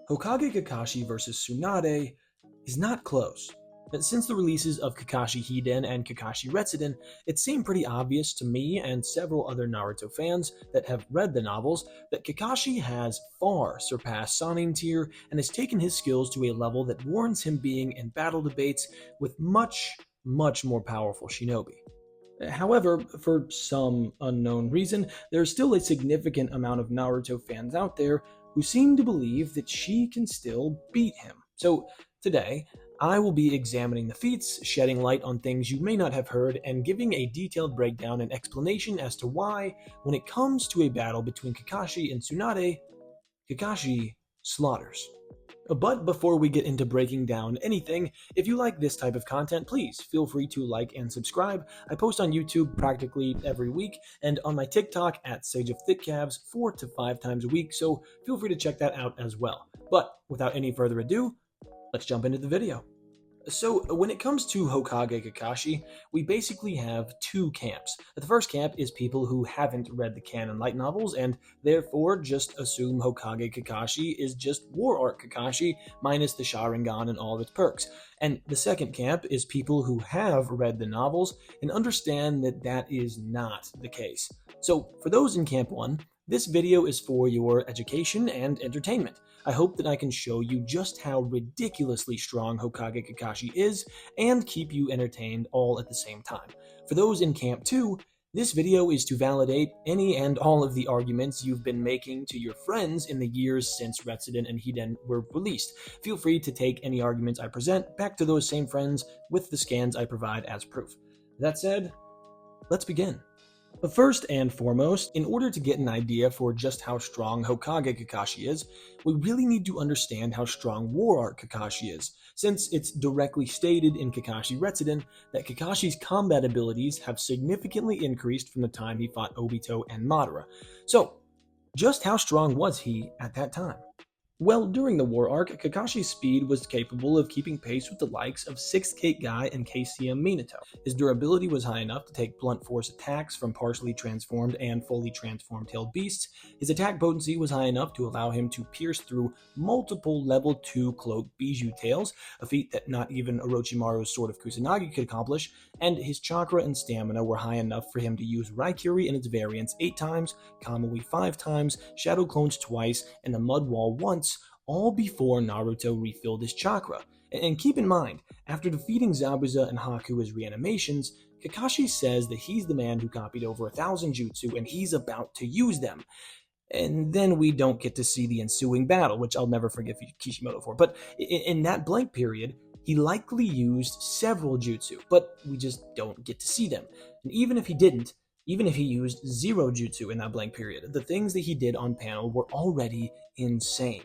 Hokage Kakashi vs Tsunade is not close. But since the releases of Kakashi Hinden and Kakashi Retsuden, it seemed pretty obvious to me and several other Naruto fans that have read the novels that Kakashi has far surpassed Sannin tier and has taken his skills to a level that warrants him being in battle debates with much more powerful shinobi. However, for some unknown reason, there is still a significant amount of Naruto fans out there who seem to believe that she can still beat him. So today, I will be examining the feats, shedding light on things you may not have heard, and giving a detailed breakdown and explanation as to why, when it comes to a battle between Kakashi and Tsunade, Kakashi slaughters. But before we get into breaking down anything, if you like this type of content, please feel free to like and subscribe. I post on YouTube practically every week, and on my TikTok at Sage of Thick Calves 4 to 5 times a week, so feel free to check that out as well. But without any further ado, let's jump into the video. So, when it comes to Hokage Kakashi, we basically have two camps. The first camp is people who haven't read the canon light novels and therefore just assume Hokage Kakashi is just War Art Kakashi minus the Sharingan and all of its perks. And the second camp is people who have read the novels and understand that that is not the case. So, for those in Camp 1, this video is for your education and entertainment. I hope that I can show you just how ridiculously strong Hokage Kakashi is and keep you entertained all at the same time. For those in Camp 2, this video is to validate any and all of the arguments you've been making to your friends in the years since Retsuden and Hinden were released. Feel free to take any arguments I present back to those same friends with the scans I provide as proof. That said, let's begin. But first and foremost, in order to get an idea for just how strong Hokage Kakashi is, we really need to understand how strong War Art Kakashi is, since it's directly stated in Kakashi Retsuden that Kakashi's combat abilities have significantly increased from the time he fought Obito and Madara. So, just how strong was he at that time? Well, during the War Arc, Kakashi's speed was capable of keeping pace with the likes of 6th Gate Guy and KCM Minato. His durability was high enough to take blunt force attacks from partially transformed and fully transformed tailed beasts. His attack potency was high enough to allow him to pierce through multiple level 2 cloaked Bijou tails, a feat that not even Orochimaru's Sword of Kusanagi could accomplish, and his chakra and stamina were high enough for him to use Raikiri in its variants 8 times, Kamui 5 times, Shadow Clones twice, and the Mud Wall once, all before Naruto refilled his chakra. And keep in mind, after defeating Zabuza and Haku as reanimations, Kakashi says that he's the man who copied over 1,000 jutsu and he's about to use them. And then we don't get to see the ensuing battle, which I'll never forgive Kishimoto for. But in that blank period, he likely used several jutsu, but we just don't get to see them. And even if he didn't, even if he used 0 jutsu in that blank period, the things that he did on panel were already insane.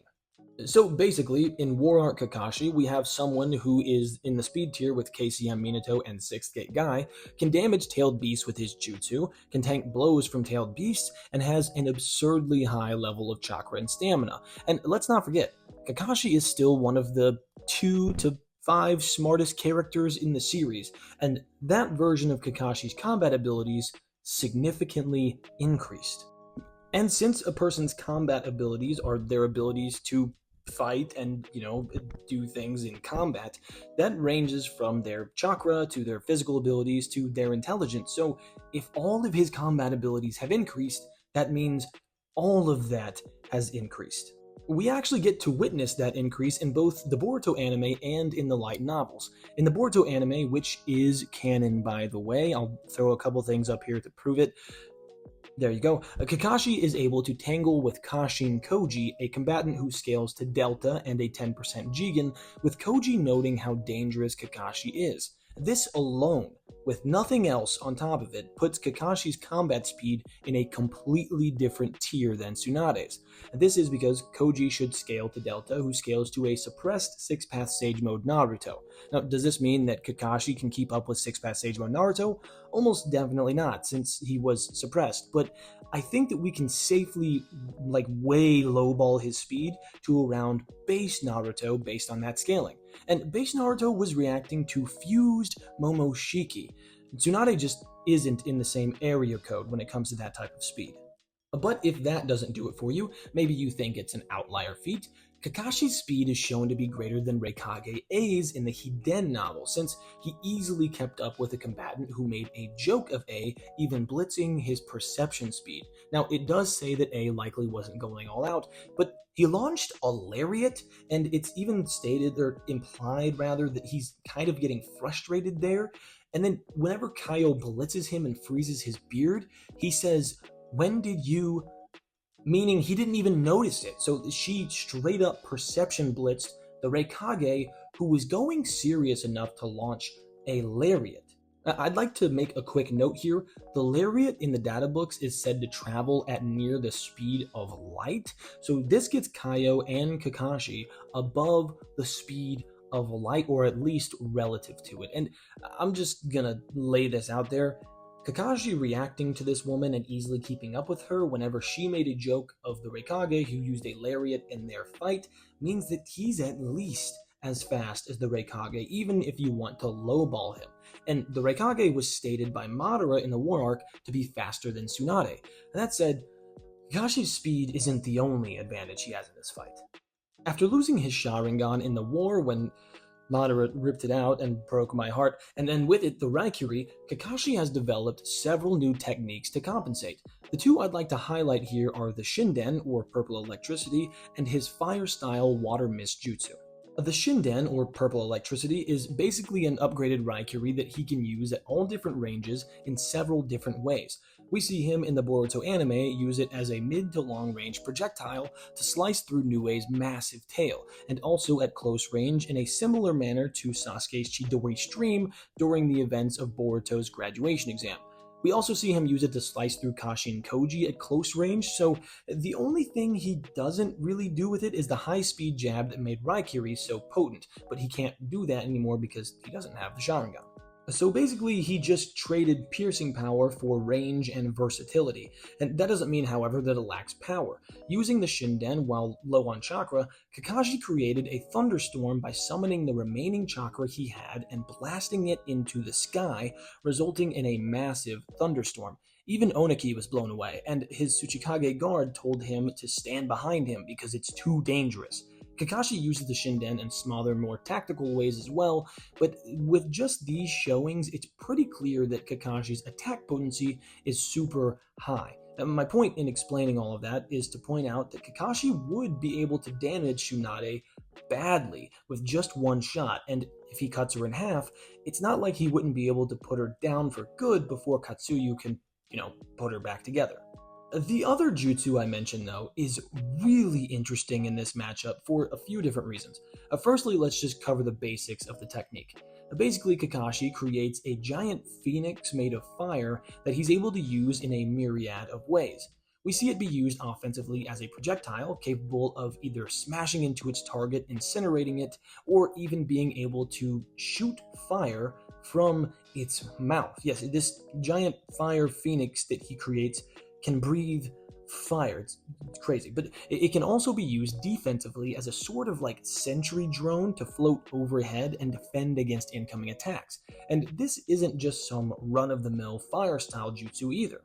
So basically, in War Art Kakashi, we have someone who is in the speed tier with KCM Minato and 6th Gate Guy, can damage tailed beasts with his jutsu, can tank blows from tailed beasts, and has an absurdly high level of chakra and stamina. And let's not forget, Kakashi is still one of the 2 to 5 smartest characters in the series, and that version of Kakashi's combat abilities significantly increased. And since a person's combat abilities are their abilities to fight and, do things in combat, that ranges from their chakra to their physical abilities to their intelligence. So if all of his combat abilities have increased, that means all of that has increased. We actually get to witness that increase in both the Boruto anime and in the light novels. In the Boruto anime, which is canon by the way, I'll throw a couple things up here to prove it. There you go. Kakashi is able to tangle with Kashin Koji, a combatant who scales to Delta and a 10% Jigen, with Koji noting how dangerous Kakashi is. This alone, with nothing else on top of it, puts Kakashi's combat speed in a completely different tier than Tsunade's. And this is because Koji should scale to Delta, who scales to a suppressed 6-path Sage Mode Naruto. Now, does this mean that Kakashi can keep up with 6-path Sage Mode Naruto? Almost definitely not, since he was suppressed, but I think that we can safely, way lowball his speed to around base Naruto based on that scaling. And base Naruto was reacting to fused Momoshiki. Tsunade just isn't in the same area code when it comes to that type of speed. But if that doesn't do it for you, maybe you think it's an outlier feat, Kakashi's speed is shown to be greater than Reikage A's in the Hinden novel, since he easily kept up with a combatant who made a joke of A, even blitzing his perception speed. Now, it does say that A likely wasn't going all out, but he launched a lariat, and it's even stated, or implied rather, that he's kind of getting frustrated there. And then whenever Kaio blitzes him and freezes his beard, he says, "When did you," meaning he didn't even notice it. So she straight up perception blitzed the Reikage, who was going serious enough to launch a lariat. I'd like to make a quick note here. The lariat in the data books is said to travel at near the speed of light, so this gets Kaio and Kakashi above the speed of light, or at least relative to it. And I'm just gonna lay this out there. Kakashi reacting to this woman and easily keeping up with her whenever she made a joke of the Reikage who used a lariat in their fight means that he's at least as fast as the Reikage, even if you want to lowball him. And the Reikage was stated by Madara in the War Arc to be faster than Tsunade. That said, Kakashi's speed isn't the only advantage he has in this fight. After losing his Sharingan in the war when Madara ripped it out and broke my heart, and then with it the Raikiri, Kakashi has developed several new techniques to compensate. The two I'd like to highlight here are the Shinden, or purple electricity, and his fire-style water mist jutsu. The Shinden, or purple electricity, is basically an upgraded Raikiri that he can use at all different ranges in several different ways. We see him in the Boruto anime use it as a mid to long range projectile to slice through Nue's massive tail, and also at close range in a similar manner to Sasuke's Chidori stream during the events of Boruto's graduation exam. We also see him use it to slice through Kashin Koji at close range, so the only thing he doesn't really do with it is the high-speed jab that made Raikiri so potent, but he can't do that anymore because he doesn't have the Sharingan. So basically, he just traded piercing power for range and versatility, and that doesn't mean, however, that it lacks power. Using the Shinden while low on chakra, Kakashi created a thunderstorm by summoning the remaining chakra he had and blasting it into the sky, resulting in a massive thunderstorm. Even Oniki was blown away, and his Tsuchikage guard told him to stand behind him because it's too dangerous. Kakashi uses the Shinden in smaller, more tactical ways as well, but with just these showings, it's pretty clear that Kakashi's attack potency is super high. And my point in explaining all of that is to point out that Kakashi would be able to damage Tsunade badly with just one shot, and if he cuts her in half, it's not like he wouldn't be able to put her down for good before Katsuyu can, put her back together. The other jutsu I mentioned, though, is really interesting in this matchup for a few different reasons. Firstly, let's just cover the basics of the technique. Basically, Kakashi creates a giant phoenix made of fire that he's able to use in a myriad of ways. We see it be used offensively as a projectile, capable of either smashing into its target, incinerating it, or even being able to shoot fire from its mouth. Yes, this giant fire phoenix that he creates can breathe fire. It's crazy. But it can also be used defensively as a sort of like sentry drone to float overhead and defend against incoming attacks. And this isn't just some run-of-the-mill fire style jutsu either.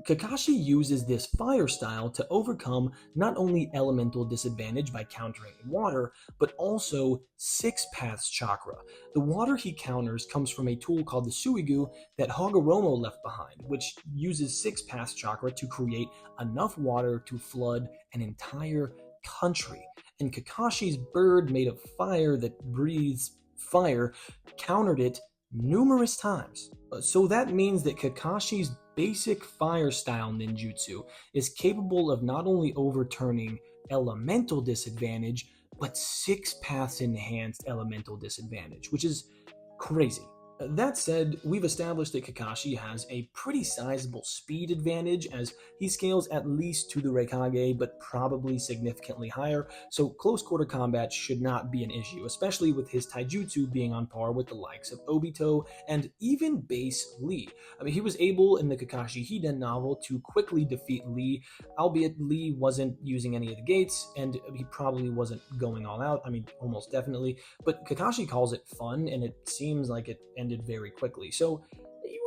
Kakashi uses this fire style to overcome not only elemental disadvantage by countering water, but also Six Paths chakra. The water he counters comes from a tool called the Suigu that Hagoromo left behind, which uses Six Paths chakra to create enough water to flood an entire country. And Kakashi's bird made of fire that breathes fire countered it numerous times. So that means that Kakashi's basic fire style ninjutsu is capable of not only overturning elemental disadvantage, but Six Paths enhanced elemental disadvantage, which is crazy. That said, we've established that Kakashi has a pretty sizable speed advantage as he scales at least to the Reikage, but probably significantly higher, so close quarter combat should not be an issue, especially with his taijutsu being on par with the likes of Obito and even base Lee. He was able in the Kakashi Hinden novel to quickly defeat Lee, albeit Lee wasn't using any of the gates, and he probably wasn't going all out, almost definitely, but Kakashi calls it fun, and it seems like it ended very quickly. So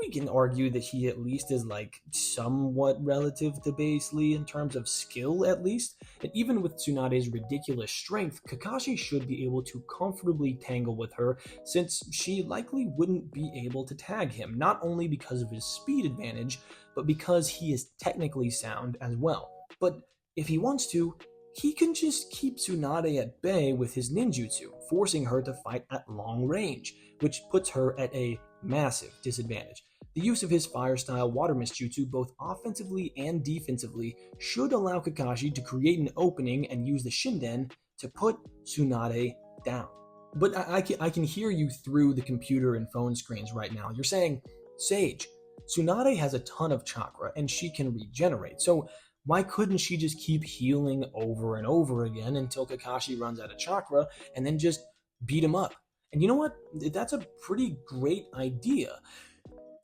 we can argue that he at least is like somewhat relative to Base Lee in terms of skill at least. And even with Tsunade's ridiculous strength, Kakashi should be able to comfortably tangle with her since she likely wouldn't be able to tag him, not only because of his speed advantage, but because he is technically sound as well. But if he wants to, he can just keep Tsunade at bay with his ninjutsu, forcing her to fight at long range, which puts her at a massive disadvantage. The use of his fire-style water mist jutsu both offensively and defensively should allow Kakashi to create an opening and use the Shinden to put Tsunade down. But I can hear you through the computer and phone screens right now. You're saying, Sage, Tsunade has a ton of chakra and she can regenerate, so why couldn't she just keep healing over and over again until Kakashi runs out of chakra and then just beat him up? And you know what? That's a pretty great idea.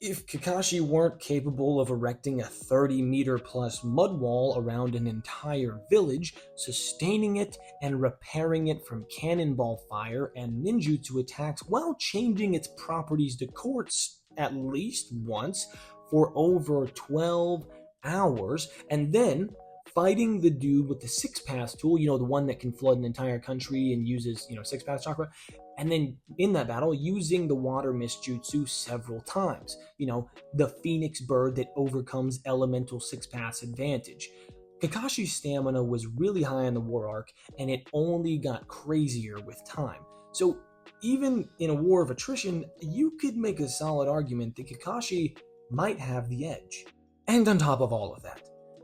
If Kakashi weren't capable of erecting a 30-meter plus mud wall around an entire village, sustaining it and repairing it from cannonball fire and ninjutsu attacks while changing its properties to quartz at least once for over 12 hours, and then fighting the dude with the six pass tool, the one that can flood an entire country and uses, six pass chakra, and then in that battle using the water mist jutsu several times, the phoenix bird that overcomes elemental six pass advantage. Kakashi's stamina was really high in the war arc, and it only got crazier with time. So even in a war of attrition, you could make a solid argument that Kakashi might have the edge. And on top of all of that,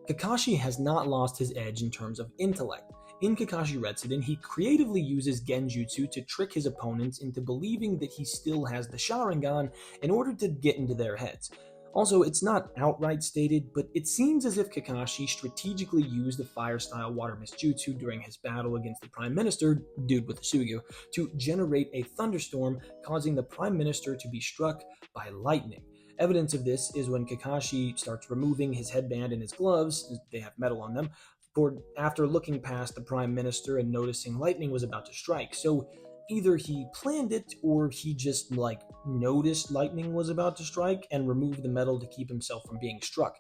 Kakashi has not lost his edge in terms of intellect. In Kakashi Retsuden, he creatively uses Genjutsu to trick his opponents into believing that he still has the Sharingan in order to get into their heads. Also, it's not outright stated, but it seems as if Kakashi strategically used the fire-style water mist jutsu during his battle against the Prime Minister, dude with the Sugu, to generate a thunderstorm, causing the Prime Minister to be struck by lightning. Evidence of this is when Kakashi starts removing his headband and his gloves, they have metal on them, after looking past the Prime Minister and noticing lightning was about to strike. So either he planned it or he just noticed lightning was about to strike and removed the metal to keep himself from being struck.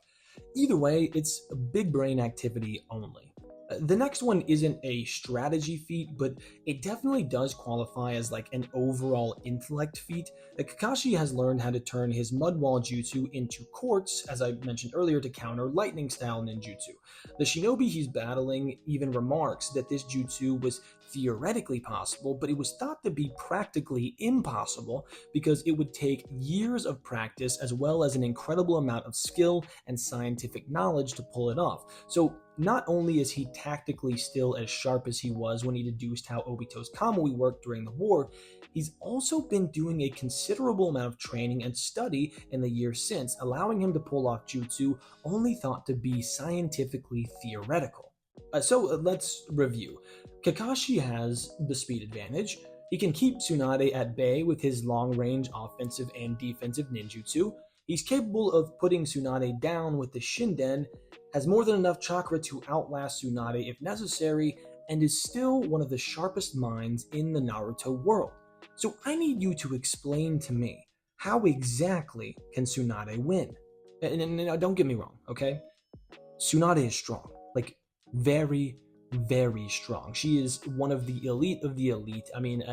Either way, it's a big brain activity only. The next one isn't a strategy feat, but it definitely does qualify as an overall intellect feat. Kakashi has learned how to turn his mud wall jutsu into quartz, as I mentioned earlier, to counter lightning style ninjutsu. The shinobi he's battling even remarks that this jutsu was theoretically possible, but it was thought to be practically impossible because it would take years of practice as well as an incredible amount of skill and scientific knowledge to pull it off. So not only is he tactically still as sharp as he was when he deduced how Obito's Kamui worked during the war, he's also been doing a considerable amount of training and study in the years since, allowing him to pull off jutsu only thought to be scientifically theoretical. So let's review. Kakashi has the speed advantage. He can keep Tsunade at bay with his long-range offensive and defensive ninjutsu. He's capable of putting Tsunade down with the Shinden, has more than enough chakra to outlast Tsunade if necessary, and is still one of the sharpest minds in the Naruto world. So I need you to explain to me, how exactly can Tsunade win? And don't get me wrong, okay? Tsunade is strong, very, very strong. She is one of the elite of the elite. I mean,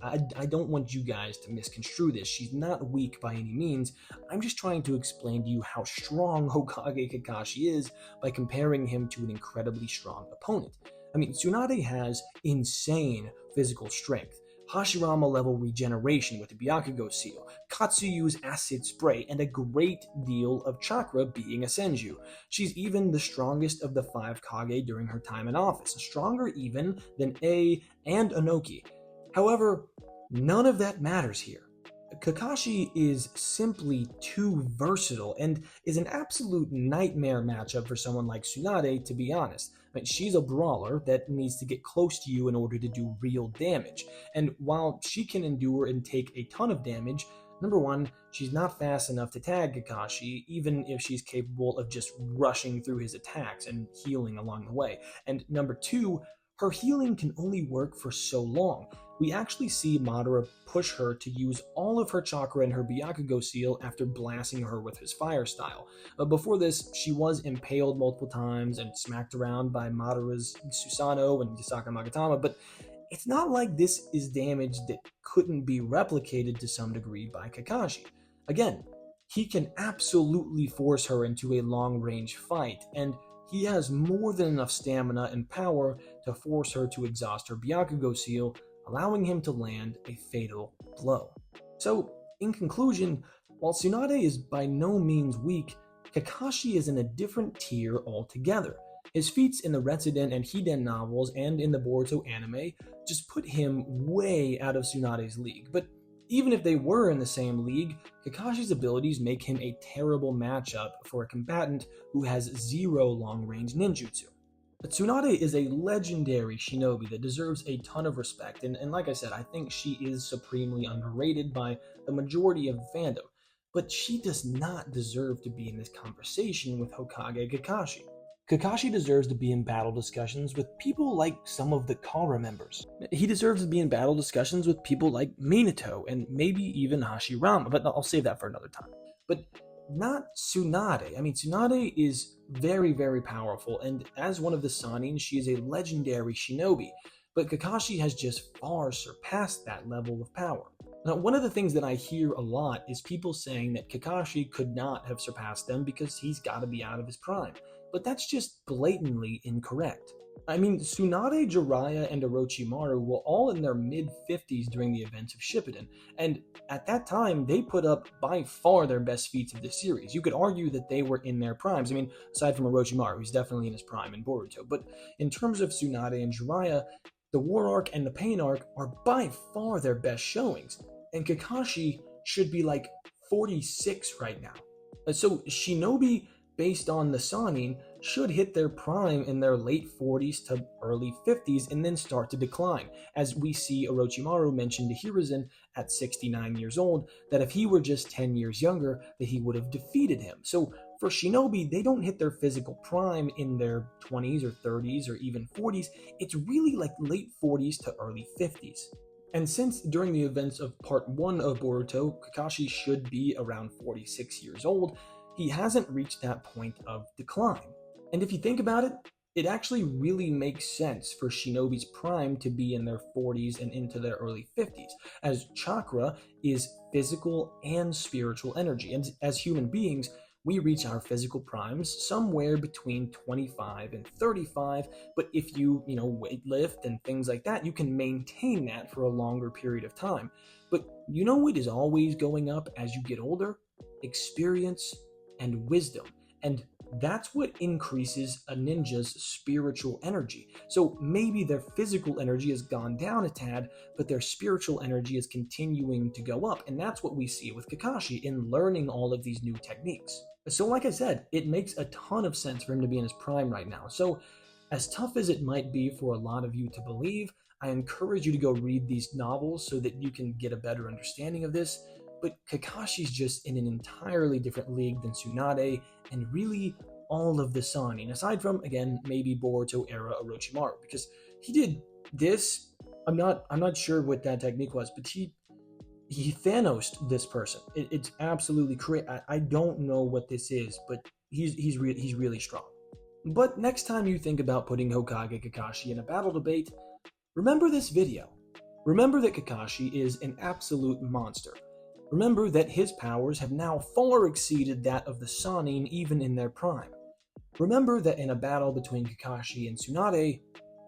I don't want you guys to misconstrue this. She's not weak by any means. I'm just trying to explain to you how strong Hokage Kakashi is by comparing him to an incredibly strong opponent. I mean, Tsunade has insane physical strength, Hashirama level regeneration with the Byakugo seal, Katsuyu's acid spray, and a great deal of chakra being a Senju. She's even the strongest of the 5 Kage during her time in office, stronger even than A and Inoki. However, none of that matters here. Kakashi is simply too versatile and is an absolute nightmare matchup for someone like Tsunade, to be honest. I mean, she's a brawler that needs to get close to you in order to do real damage. And while she can endure and take a ton of damage, number one, she's not fast enough to tag Kakashi, even if she's capable of just rushing through his attacks and healing along the way. And number two, her healing can only work for so long. we actually see Madara push her to use all of her chakra and her Byakugo seal after blasting her with his fire style. Before this, she was impaled multiple times and smacked around by Madara's Susanoo and Yasaka Magatama, but it's not like this is damage that couldn't be replicated to some degree by Kakashi. Again, he can absolutely force her into a long-range fight, and he has more than enough stamina and power to force her to exhaust her Byakugo seal, allowing him to land a fatal blow. So, in conclusion, while Tsunade is by no means weak, Kakashi is in a different tier altogether. His feats in the Retsuden and Hinden novels and in the Boruto anime just put him way out of Tsunade's league, but even if they were in the same league, Kakashi's abilities make him a terrible matchup for a combatant who has zero long-range ninjutsu. But Tsunade is a legendary shinobi that deserves a ton of respect, and like I said, I think she is supremely underrated by the majority of the fandom, but she does not deserve to be in this conversation with Hokage Kakashi. Kakashi deserves to be in battle discussions with people like some of the Kara members. He deserves to be in battle discussions with people like Minato and maybe even Hashirama, but I'll save that for another time. But not Tsunade. I mean, Tsunade is very, very powerful, and as one of the Sannin, she is a legendary shinobi, but Kakashi has just far surpassed that level of power. Now, one of the things that I hear a lot is people saying that Kakashi could not have surpassed them because he's got to be out of his prime. But that's just blatantly incorrect. I mean, Tsunade, Jiraiya, and Orochimaru were all in their mid-50s during the events of Shippuden, and at that time, they put up by far their best feats of the series. You could argue that they were in their primes. I mean, aside from Orochimaru, who's definitely in his prime in Boruto, but in terms of Tsunade and Jiraiya, the War Arc and the Pain Arc are by far their best showings, and Kakashi should be like 46 right now. So Shinobi, based on the Sannin, should hit their prime in their late 40s to early 50s and then start to decline, as we see Orochimaru mention to Hiruzen at 69 years old that if he were just 10 years younger, that he would have defeated him. So for Shinobi, they don't hit their physical prime in their 20s or 30s or even 40s, it's really like late 40s to early 50s. And since during the events of Part 1 of Boruto, Kakashi should be around 46 years old, he hasn't reached that point of decline. And if you think about it, it actually really makes sense for Shinobi's prime to be in their 40s and into their early 50s, as chakra is physical and spiritual energy. And as human beings, we reach our physical primes somewhere between 25 and 35, but if you weight lift and things like that, you can maintain that for a longer period of time. But it is always going up as you get older? Experience and wisdom. And that's what increases a ninja's spiritual energy. So maybe their physical energy has gone down a tad, but their spiritual energy is continuing to go up. And that's what we see with Kakashi in learning all of these new techniques. So like I said, it makes a ton of sense for him to be in his prime right now. So as tough as it might be for a lot of you to believe, I encourage you to go read these novels so that you can get a better understanding of this. But Kakashi's just in an entirely different league than Tsunade, and really all of the Sannin, aside from, again, maybe Boruto era Orochimaru, because he did this. I'm not sure what that technique was, but he Thanos'd this person. It's absolutely crazy. I don't know what this is, but he's really strong. But next time you think about putting Hokage Kakashi in a battle debate, remember this video. Remember that Kakashi is an absolute monster. Remember that his powers have now far exceeded that of the Sannin even in their prime. Remember that in a battle between Kakashi and Tsunade,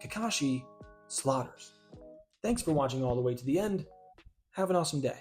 Kakashi slaughters. Thanks for watching all the way to the end. Have an awesome day.